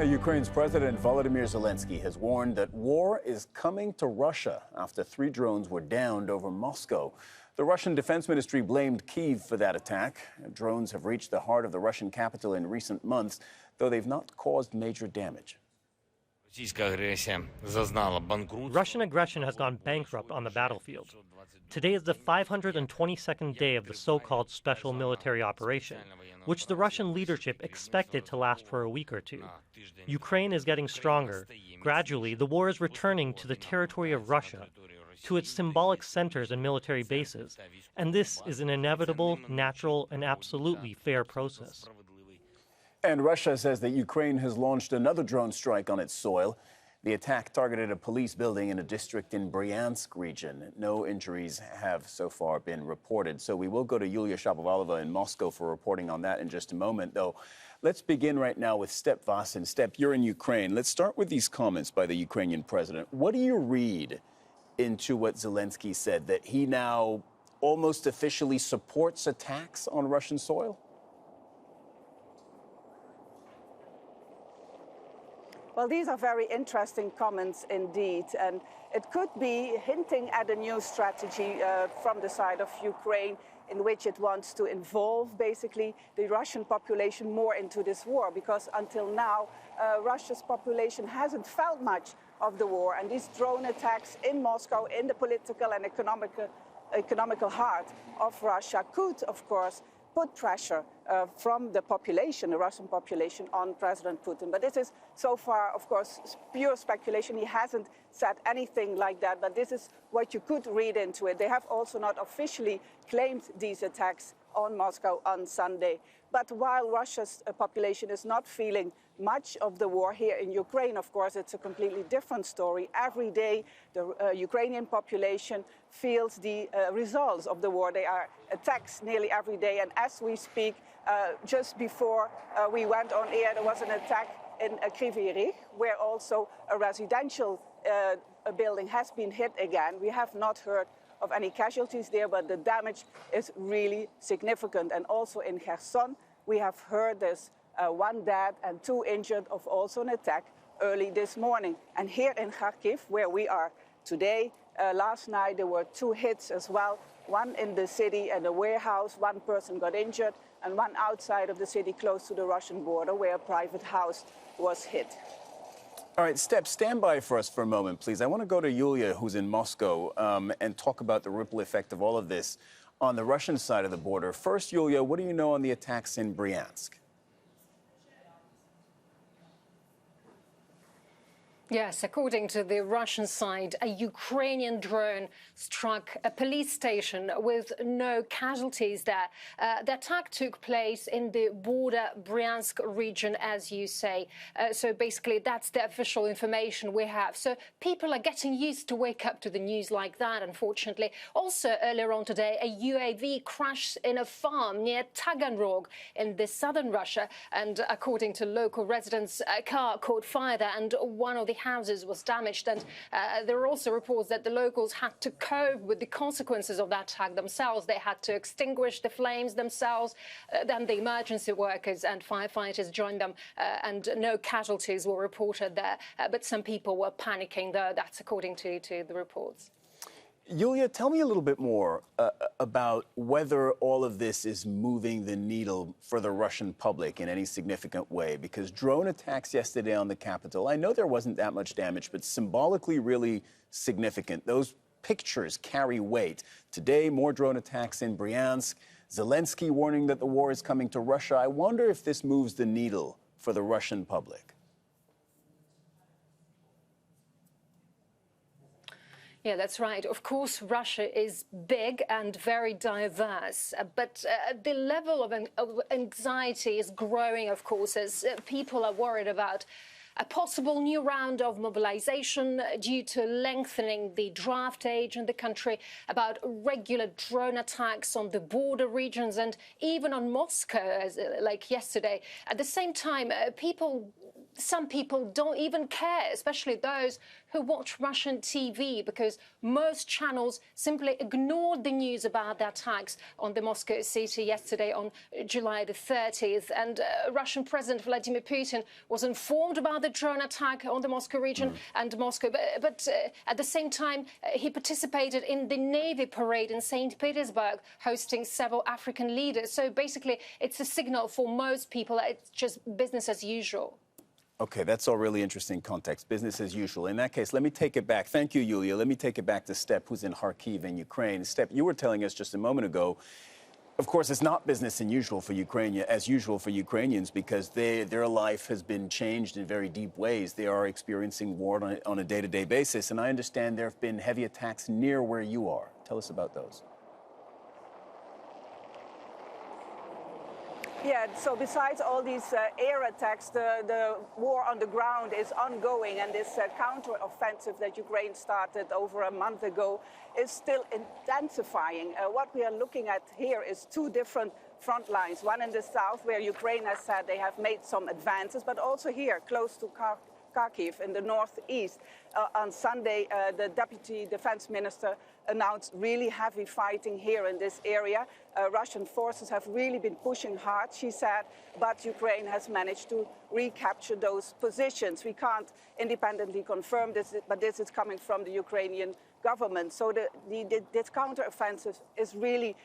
Ukraine's President Volodymyr Zelenskyy has warned that war is coming to Russia after 3 drones were downed over Moscow. The Russian Defense Ministry blamed Kyiv for that attack. Drones have reached the heart of the Russian capital in recent months, though they've not caused major damage. Russian aggression has gone bankrupt on the battlefield. Today is the 522nd day of the so-called special military operation, which the Russian leadership expected to last for a week or two. Ukraine is getting stronger. Gradually, the war is returning to the territory of Russia, to its symbolic centers and military bases, and this is an inevitable, natural, and absolutely fair process. And Russia says that Ukraine has launched another drone strike on its soil. The attack targeted a police building in a district in Bryansk region. No injuries have so far been reported. So we will go to Yulia Shapovalova in Moscow for reporting on that in just a moment, though. Let's begin right now with Step Vasin. Step, you're in Ukraine. Let's start with these comments by the Ukrainian president. What do you read into what Zelenskyy said, that he now almost officially supports attacks on Russian soil? Well, these are very interesting comments indeed, and it could be hinting at a new strategy from the side of Ukraine in which it wants to involve basically the Russian population more into this war, because until now Russia's population hasn't felt much of the war, and these drone attacks in Moscow, in the political and economical heart of Russia, could of course put pressure from the population, the Russian population, on President Putin. But this is so far, of course, pure speculation. He hasn't said anything like that, but this is what you could read into it. They have also not officially claimed these attacks on Moscow on Sunday. But while Russia's population is not feeling much of the war here in Ukraine, of course, it's a completely different story. Every day, the Ukrainian population feels the results of the war. There are attacks nearly every day. And as we speak, just before we went on air, there was an attack in Kyiv, where also a residential building has been hit again. We have not heard of any casualties there, but the damage is really significant. And also in Kherson, we have heard there's 1 dead and 2 injured of also an attack early this morning. And here in Kharkiv, where we are today, last night there were 2 hits as well, one in the city and a warehouse. 1 person got injured, and one outside of the city close to the Russian border where a private house was hit. All right, Step, stand by for us for a moment, please. I want to go to Yulia, who's in Moscow, and talk about the ripple effect of all of this on the Russian side of the border. First, Yulia, what do you know on the attacks in Bryansk? Yes, according to the Russian side, a Ukrainian drone struck a police station with no casualties there. The attack took place in the border Bryansk region, as you say. So basically, that's the official information we have. So people are getting used to wake up to the news like that, unfortunately. Also, earlier on today, a UAV crashed in a farm near Taganrog in the southern Russia. And according to local residents, a car caught fire there, and one of the houses was damaged. And there are also reports that the locals had to cope with the consequences of that attack themselves. They had to extinguish the flames themselves. Then the emergency workers and firefighters joined them, and no casualties were reported there. But some people were panicking, though. That's according to the reports. Yulia, tell me a little bit more about whether all of this is moving the needle for the Russian public in any significant way, because drone attacks yesterday on the capital, I know there wasn't that much damage, but symbolically really significant. Those pictures carry weight. Today, more drone attacks in Bryansk. Zelenskyy warning that the war is coming to Russia. I wonder if this moves the needle for the Russian public. Yeah, that's right. Of course, Russia is big and very diverse, but the level of anxiety is growing, of course, as people are worried about a possible new round of mobilization due to lengthening the draft age in the country, about regular drone attacks on the border regions and even on Moscow, like yesterday. At the same time, people some people don't even care, especially those who watch Russian TV, because most channels simply ignored the news about the attacks on the Moscow city yesterday on July the 30th. And Russian President Vladimir Putin was informed about the drone attack on the Moscow region and Moscow. But at the same time, he participated in the Navy parade in St. Petersburg, hosting several African leaders. So basically, it's a signal for most people that it's just business as usual. Okay, that's all really interesting context. Business as usual. In that case, let me take it back. Thank you, Yulia. Let me take it back to Step, who's in Kyiv in Ukraine. Step, you were telling us just a moment ago, of course, it's not business as usual for Ukrainians, because their life has been changed in very deep ways. They are experiencing war on a day-to-day basis. And I understand there have been heavy attacks near where you are. Tell us about those. Yeah, so besides all these air attacks, the war on the ground is ongoing, and this counter-offensive that Ukraine started over a month ago is still intensifying. What we are looking at here is two different front lines, one in the south, where Ukraine has said they have made some advances, but also here, close to Kyiv in the northeast. On Sunday, the Deputy Defense Minister announced really heavy fighting here in this area. Russian forces have really been pushing hard, she said, but Ukraine has managed to recapture those positions. We can't independently confirm this, but this is coming from the Ukrainian government. So this counteroffensive is really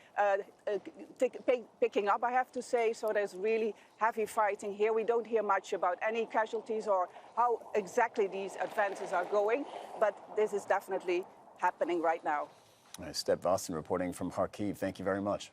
picking up, I have to say. So there's really heavy fighting here. We don't hear much about any casualties or how exactly these advances are going, but this is definitely happening right now. Step Vossen reporting from Kyiv. Thank you very much.